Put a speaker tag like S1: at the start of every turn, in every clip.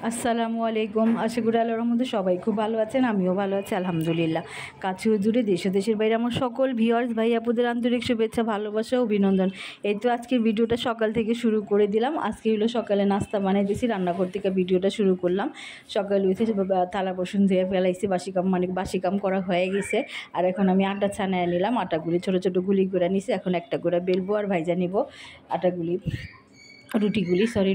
S1: আসসালামু আলাইকুম। আশা করি আল্লাহর রহমতে সবাই খুব ভালো আছেন, আমিও ভালো আছি আলহামদুলিল্লাহ। কাছে ও দূরে দেশ ও দেশের বাইরে আমার সকল ভিউয়ার্স ভাই আপুদের আন্তরিক শুভেচ্ছা, ভালোবাসা, অভিনন্দন। এই তো আজকের ভিডিওটা সকাল থেকে শুরু করে দিলাম। আজকে হলো সকালে নাস্তা বানাইতেছি, রান্নাঘর থেকে ভিডিওটা শুরু করলাম। সকালে উঠে থালা বাসন ধুয়ে ফেলাইছি, বাসি কাম করা হয়ে গেছে। আর এখন আমি আটা ছানায় নিলাম, আটাগুলি ছোটো ছোটো গুলি করে নিছি। এখন একটা করে বেলবো আর ভাইজা নিব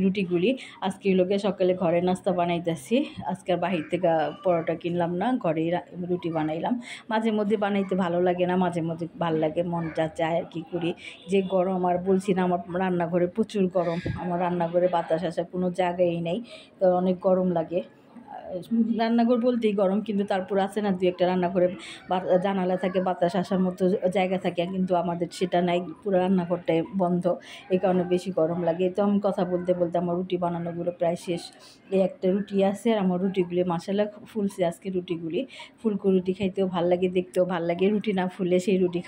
S1: রুটিগুলি। আজকে লোকে সকালে ঘরে নাস্তা বানাইতেছি। আজকে আর বাহির থেকে পরোটা কিনলাম না, ঘরেই রুটি বানাইলাম। মাঝে মধ্যে বানাইতে ভালো লাগে না, মাঝে মধ্যে ভালো লাগে, মন যা চায় আর কি করি। যে গরম, আর বলছি না আমার রান্নাঘরে প্রচুর গরম, আমার রান্নাঘরে বাতাস আসার কোনো জায়গাই নেই, তো অনেক গরম লাগে। রান্নাঘর বলতেই গরম, কিন্তু তারপর আছে না দুই একটা রান্নাঘরে জানালা থাকে, বাতাস আসার মতো জায়গা থাকে, কিন্তু আমাদের সেটা নাই, পুরো রান্নাঘরটাই বন্ধ, এই কারণে বেশি গরম লাগে। তো আমি কথা বলতে বলতে আমার রুটি বানানোগুলো প্রায় শেষ। এই একটা রুটি আছে আর আমার রুটিগুলি মাশাআল্লাহ ফুলছে আজকে। ফুলকো রুটি খাইতেও ভাল লাগে, দেখতেও ভাল লাগে। রুটি না ফুলে সেই রুটি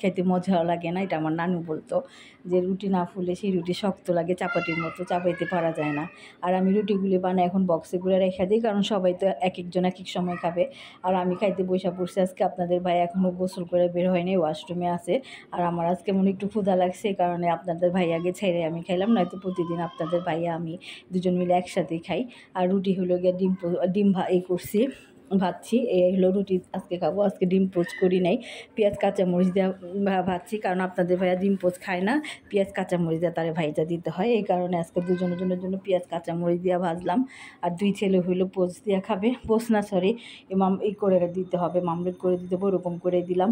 S1: খাইতে মজাও লাগে না, এটা আমার নানু বলতো, যে রুটি না ফুলে সেই রুটি শক্ত লাগে, চাপাটির মতো, চাপাইতে পারা যায় না। আর আমি রুটিগুলি বানাই এখন বক্সে করে রেখে দিই, কারণ সবাই তো এক একজন এক এক সময় খাবে। আর আমি খাইতে বসে পড়ছি আজকে। আপনাদের ভাই এখনও গোসল করে বের হয়নি, ওয়াশরুমে আছে। আর আমার আজকে মনে একটু ক্ষুধা লাগছে, এই কারণে আপনাদের ভাই আগে ছেড়ে আমি খাইলাম, নয়তো প্রতিদিন আপনাদের ভাইয়া আমি দুজন মিলে একসাথেই খাই। আর রুটি হলো গিয়ে ডিম করছি, ভাজছি। এই হলো রুটি আজকে খাবো। আজকে ডিম পোচ করি নাই, পেঁয়াজ কাঁচামরিচ দিয়ে ভাজছি, কারণ আপনাদের ভাইয়া ডিম পোচ খায় না, পেঁয়াজ কাঁচামরিচ দিয়ে তারে ভাইজা দিতে হয়, এই কারণে আজকে দুজনের জন্য পেঁয়াজ কাঁচামরিচ দিয়ে ভাজলাম। আর দুই ছেলে হইলো পোচ দিয়ে খাবে, পোচ না সরি করে দিতে হবে, মামলেট করে দিতে হবে, ওরকম করে দিলাম।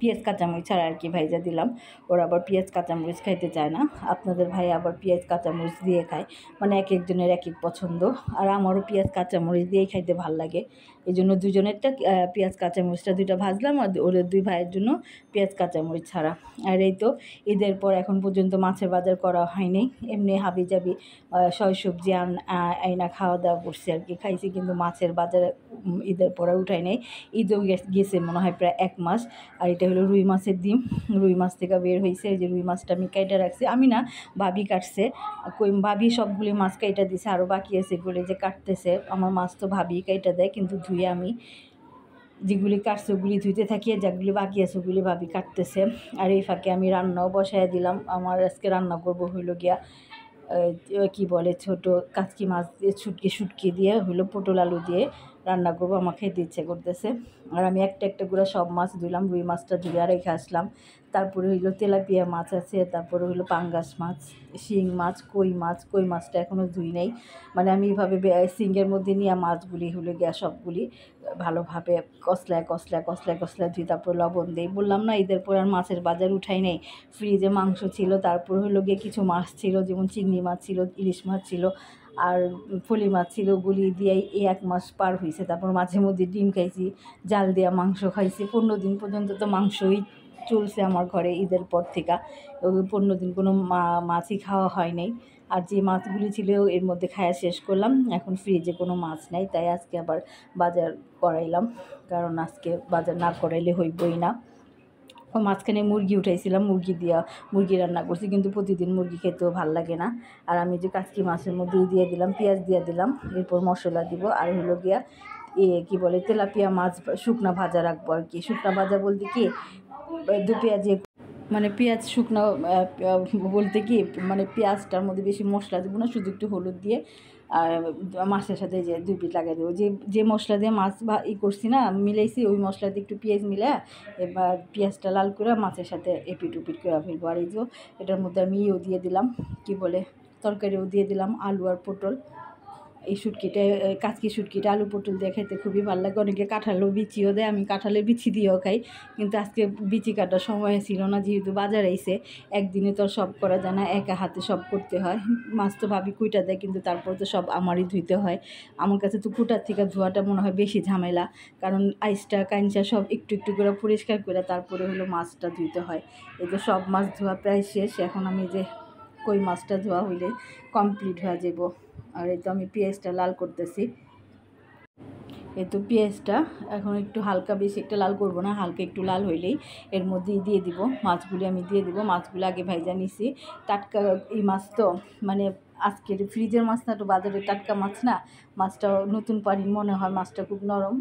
S1: পেঁয়াজ কাঁচামরিচ ছাড়া আর কি ভাইজা দিলাম। ওরা আবার পেঁয়াজ কাঁচামরিচ খাইতে চায় না, আপনাদের ভাই আবার পেঁয়াজ কাঁচামরিচ দিয়ে খায়, মানে এক একজনের এক এক পছন্দ। আর আমারও পেঁয়াজ কাঁচামরিচ দিয়েই খাইতে ভাল লাগে, এই জন্য দুজনেরটা পেঁয়াজ কাঁচামরিচটা দুইটা ভাজলাম, আর ওদের দুই ভাইয়ের জন্য পেঁয়াজ কাঁচামরিচ ছাড়া। আর এই তো ঈদের পর এখন পর্যন্ত মাছের বাজার করা হয়নি, এমনি হাবি জাবি সয় সবজি আইনা খাওয়া দাওয়া করছি আর কি, খাইছি, কিন্তু মাছের বাজার ঈদের পরে উঠাই নেই। ঈদও গেছে মনে হয় প্রায় 1 মাস। আর এটা হলো রুই মাছের ডিম, রুই মাছ থেকে বের হয়েছে। এই যে রুই মাছটা আমি কাইটা রাখছি, আমি না, ভাবি কাটছে, ভাবি সবগুলি মাছ কাইটা দিছে, আরও বাকি আছে বলে যে কাটতেছে। আমার মাছ তো ভাবি কাইটা দেয়, কিন্তু ধুয়ে আমি যেগুলি কাটছে ওগুলি ধুইতে থাকি, যেগুলি বাকি আছে ওগুলি ভাবি কাটতেছে। আর এই ফাঁকে আমি রান্নাও বসায় দিলাম। আমার আজকে রান্না করবো হইলো গিয়া কি বলে ছোট কাচকি মাছ দিয়ে শুটকি দিয়ে হইলো পটল আলু দিয়ে রান্না করবো, আমার খেতে ইচ্ছে করতেছে। আর আমি একটা একটা করে সব মাছ ধুইলাম, রুই মাছটা ধুয়ে রেখে আসলাম। তারপরে হইলো তেলাপিয়া মাছ আছে, তারপরে হইলো পাঙ্গাস মাছ, শিং মাছ, কই মাছটা এখনও ধুই নেই। মানে আমি এইভাবে সিঙ্গের মধ্যে নিয়ে মাছগুলি হলো গিয়া সবগুলি ভালোভাবে কষলায় ধুই, তারপর লবণ দিই। বললাম না ঈদের পর আর মাছের বাজার উঠাই নেই, ফ্রিজে মাংস ছিল, তারপর হলো গিয়ে কিছু মাছ ছিল, যেমন চিংড়ি মাছ ছিল, ইলিশ মাছ ছিল, আর ফলি মাছ ছিল, ওগুলি দিয়েই এই 1 মাস পার হয়েছে। তারপর মাঝে মধ্যে ডিম খাইছি, জাল দেওয়া মাংস খাইছি। 15 দিন পর্যন্ত তো মাংসই চলছে আমার ঘরে ঈদের পর থেকে, ওই 15 দিন কোনো মাছই খাওয়া হয় নাই। আর যে মাছগুলি ছিল এর মধ্যে খাওয়া শেষ করলাম, এখন ফ্রিজে কোনো মাছ নাই, তাই আজকে আবার বাজার করাইলাম, কারণ আজকে বাজার না করাইলে হইবই না। মাঝখানে মুরগি উঠাইছিলাম, মুরগি রান্না করছি, কিন্তু প্রতিদিন মুরগি খেতেও ভাল লাগে না। আর আমি যে কাচকি মাছের মধ্যে দিয়ে দিলাম, পেঁয়াজ দিয়ে দিলাম, এরপর মশলা দিব। আর হলো গিয়া কি বলে তেলাপিয়া মাছ শুকনা ভাজা রাখবো আর কি। শুকনা ভাজা বলতে কি, দু পেঁয়াজে মানে পেঁয়াজ শুকনো বলতে কি, মানে পেঁয়াজটার মধ্যে বেশি মশলা দেবো না, শুধু একটু হলুদ দিয়ে আর মাছের সাথে যে 2 পিস লাগিয়ে দেবো। যে মশলা দিয়ে মাছ করছি না, মিলাইছি, ওই মশলা দিয়ে একটু পেঁয়াজ মিলা এবার পেঁয়াজটা লাল করে মাছের সাথে এপিট উপিট করে ফেলবো। আর এই যে এটার মধ্যে আমি দিয়ে দিলাম, কি বলে তরকারিও দিয়ে দিলাম, আলু আর পটল। এই কাচকি শুটকিটা আলু পটল দিয়ে খেতে খুবই ভালো লাগে। অনেকে কাঁঠালের বিচিও দেয়, আমি কাঁঠালের বিচি দিয়েও খাই, কিন্তু আজকে বিচি কাটার সময় ছিল না, যেহেতু বাজার আইছে। একদিনে তো সব করা যায় না, একা হাতে সব করতে হয়। মাছ তো ভাবি কুইটা দেয়, কিন্তু তারপর তো সব আমারই ধুইতে হয়। আমার কাছে তো কুটার থেকে ধোয়াটা মনে হয় বেশি ঝামেলা, কারণ আইসটা কাইঞ্চা সব একটু একটু করে পরিষ্কার করে তারপরে হলো মাছটা ধুইতে হয়। এই তো সব মাছ ধোয়া প্রায় শেষ, এখন আমি যে কই মাছটা ধোয়া হইলে কমপ্লিট হয়ে যাব। আর এই তো আমি পেঁয়াজটা লাল করতেছি। এই তো পেঁয়াজটা এখন একটু হালকা, বেশি একটা লাল করব না, হালকা একটু লাল হইলেই এর মধ্যেই দিয়ে দিব মাছগুলি। আমি দিয়ে দিব মাছগুলো, আগে ভাইজা নিছি। টাটকা এই মাছ তো মানে আজকের ফ্রিজের মাছ না, তো বাজারে টাটকা মাছ না, মাছটা নতুন পানি মনে হয়, মাছটা খুব নরম,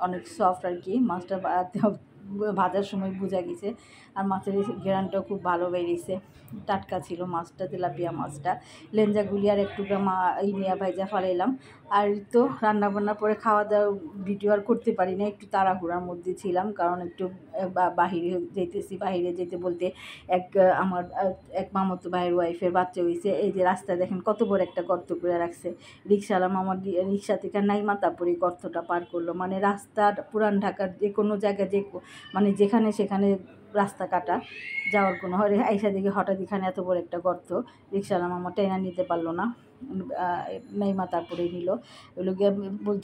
S1: অনেক সফট আর কি। মাছটা ভাজার সময় বোঝা গেছে। আর মাছের ঘেরানটাও খুব ভালো বেরিয়েছে, টাটকা ছিল মাছটা, তেলাপিয়া মাছটা। লেঞ্জাগুলি আর একটু এই নিয়ে ভাইজা ফালাইলাম। আর তো রান্নাবান্নার পরে খাওয়া দাওয়া ভিডিও আর করতে পারি না, একটু তাড়াহুড়ার মধ্যে ছিলাম, কারণ একটু বাহিরে যেতেছি। বাহিরে যেতে বলতে আমার এক মামাতো ভাইয়ের ওয়াইফের বাচ্চা হয়েছে। এই যে রাস্তায় দেখেন কত বড় একটা গর্ত করে রাখছে, রিক্সাওয়ালা মামার রিক্সা থেকে নাইমা তারপরে গর্তটা পার করলো। মানে রাস্তার পুরান ঢাকার যে কোনো জায়গায় মানে যেখানে সেখানে রাস্তা কাটা, যাওয়ার কোনো আইসা দিকে হঠাৎ এখানে এত বড় একটা গর্ত, রিক্সাওয়ালা মামা টেনা নিতে পারলো না, নাইমা তারপরে নিল। ওগুলো গিয়ে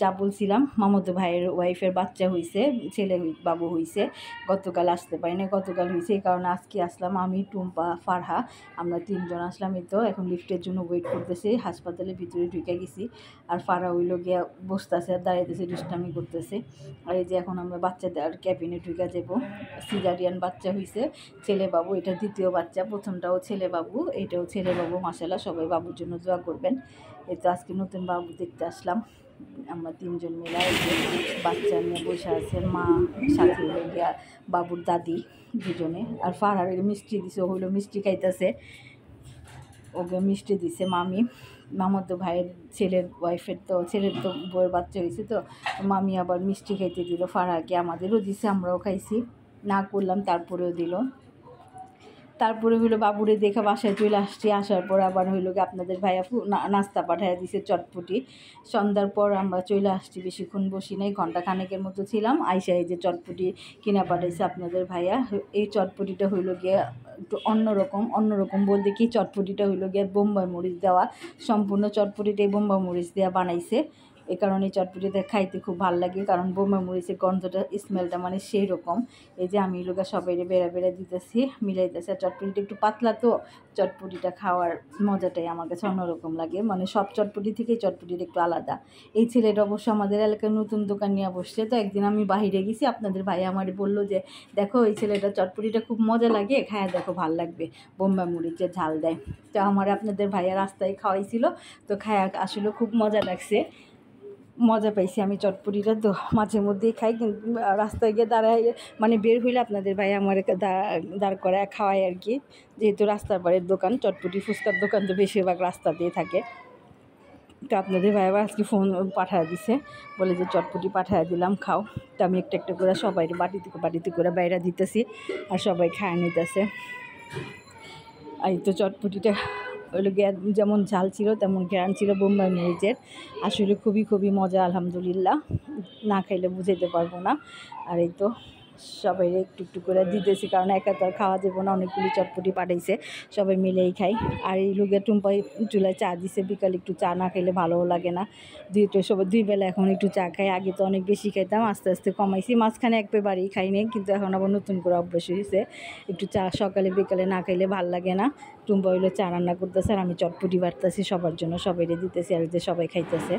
S1: যা বলছিলাম, মামাতো ভাইয়ের ওয়াইফের বাচ্চা হয়েছে, ছেলে বাবু হয়েছে, গতকাল আসতে পারি না, গতকাল হয়েছে, এই কারণে আজকে আসলাম। আমি, টুম্পা, ফারহা, আমরা 3 জন আসলাম। এই তো এখন লিফটের জন্য ওয়েট করতেছি, হাসপাতালের ভিতরে ঢুকে গেছি। আর ফারহা হইলো গিয়া বসতেছে আর দাঁড়াইতেছে, দুষ্টামি করতেছে। আর এই যে এখন আমরা বাচ্চাদের ক্যাবিনে ঢুকে যাবো। সিজারিয়ান বাচ্চা হয়েছে, ছেলে বাবু, এটা দ্বিতীয় বাচ্চা, প্রথমটাও ছেলে বাবু, এটাও ছেলে বাবু। মাশাআল্লাহ, সবাই বাবুর জন্য দোয়া করবেন। এই তো আজকে নতুন বাবু দেখতে আসলাম, আমরা 3 জন মিলে। এই যে বাচ্চা নিয়ে বসে আছে, মা, সাথে হইল গিয়া বাবুর দাদি, দুজনে। আর ফারহার মিষ্টি দিছে, হইলো মিষ্টি খাইতেছে, ওকে মিষ্টি দিছে মামি। মামাতো ভাইয়ের ছেলের ওয়াইফের তো, ছেলের তো বউয়ের বাচ্চা হয়েছে, তো মামি আবার মিষ্টি খাইতে দিল ফারহাকে, আমাদেরও দিছে, আমরাও খাইছি, না করলাম তারপরেও দিল। তারপরে হইলো বাবুরে দেখে বাসায় চলে আসছি। আসার পর আবার হইলো কি আপনাদের ভাইয়া নাস্তা পাঠাইয়া দিছে, চটপটি। সন্ধ্যার পর আমরা চলে আসছি, বেশিক্ষণ বসি নাই, ঘন্টা খানেকের মতো ছিলাম। আইসা এই যে চটপটি কিনা পাঠাইছে আপনাদের ভাইয়া। এই চটপটিটা হইলো গিয়ে একটু অন্যরকম বলতে কি, চটপটিটা হইলো গিয়ে বোম্বাই মরিচ দেওয়া, সম্পূর্ণ চটপটিটাই বোম্বাই মরিচ দেওয়া বানাইছে। এই কারণে চটপটিটা খাইতে খুব ভালো লাগে, কারণ বোম্বাই মরিচের গন্ধটা, স্মেলটা মানে সেই রকম। এই যে আমি লোকা সবাই বেড়া দিতেছি, মিলাইতেছি। আর চটপটিটা একটু পাতলা, তো চটপটিটা খাওয়ার মজাটাই আমার কাছে অন্যরকম লাগে, মানে সব চটপটি থেকেই চটপটিটা একটু আলাদা। এই ছেলেটা অবশ্য আমাদের এলাকায় নতুন দোকান নিয়ে বসছে, তো একদিন আমি বাহিরে গেছি, আপনাদের ভাই আমার বললো যে দেখো এই ছেলেটা চটপটিটা খুব মজা লাগে, খায়া দেখো, ভাল লাগবে, বোম্বাই মরিচের ঝাল দেয়। তো আমার আপনাদের ভাইয়া রাস্তায় খাওয়াইছিল, তো খায়া আসলে খুব মজা লাগছে, মজা পাইছি আমি চটপটিটা। তো মাঝে মধ্যেই খাই, কিন্তু রাস্তায় গিয়ে দাঁড়ায়, মানে বের হইলে আপনাদের ভাই আমার দাঁড় করায় খাওয়াই আর কি, যেহেতু রাস্তার পাড়ের দোকান, চটপটি ফুচকার দোকান তো বেশিরভাগ রাস্তাতেই থাকে। তো আপনাদের ভাই আবার আজকে ফোন পাঠায় দিছে, বলে যে চটপটি পাঠায় দিলাম, খাও। তো আমি একটা একটা করে সবাই বাটিতে করে বাইরে দিতেছি, আর সবাই খায় নিতেছে। আর এই তো চটপটিটা ওইগুলো যেমন ঝাল ছিল তেমন ঘ্রাণ ছিল বোম্বাই মরিচের, আসলে খুবই মজা, আলহামদুলিল্লাহ, না খাইলে বুঝাইতে পারবো না। আর এই তো সবাই একটু একটু করে দিতেছি, কারণ একা তো আর খাওয়া যাবো না, অনেকগুলি চটপটি পাঠাইছে, সবাই মিলেই খাই। আর এই লোকে টুম্পাই চুলায় চা দিছে, বিকালে একটু চা না খেলে ভালোও লাগে না, সবাই 2 বেলা এখন একটু চা খাই। আগে তো অনেক বেশি খাইতাম, আস্তে আস্তে কমাইছি, মাঝখানে একবারই খাই নাই, কিন্তু এখন আবার নতুন করে অভ্যাস হয়েছে, একটু চা সকালে বিকালে না খাইলে ভাল লাগে না। টুম্পা হইলো চা রান্না করতেছে, আর আমি চটপটি বাড়তেছি সবার জন্য, সবাইরে দিতেছি, আর যে সবাই খাইতেছে।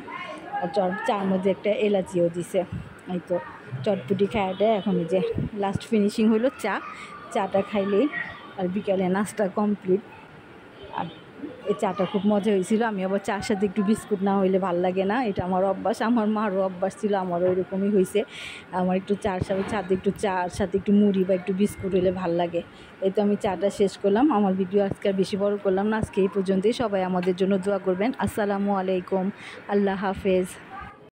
S1: আর চার মধ্যে একটা এলাচিও দিছে। এই তো চটপটি খাওয়াটা এখন যে লাস্ট ফিনিশিং হইলো চাটা খাইলেই, আর বিকালে নাস্তা কমপ্লিট। আর এই চাটা খুব মজা হয়েছিল। আমি আবার চার সাথে একটু বিস্কুট না হইলে ভাল লাগে না, এটা আমার অভ্যাস, আমার মারও অভ্যাস ছিল, আমারও ওইরকমই হয়েছে। আমার একটু চার সাথে একটু মুড়ি বা একটু বিস্কুট হইলে ভাল লাগে। এই তো আমি চাটা শেষ করলাম, আমার ভিডিও আজকে আর বেশি বড় করলাম না, আজকে এই পর্যন্তই। সবাই আমাদের জন্য দোয়া করবেন। আসসালামু আলাইকুম, আল্লাহ হাফেজ।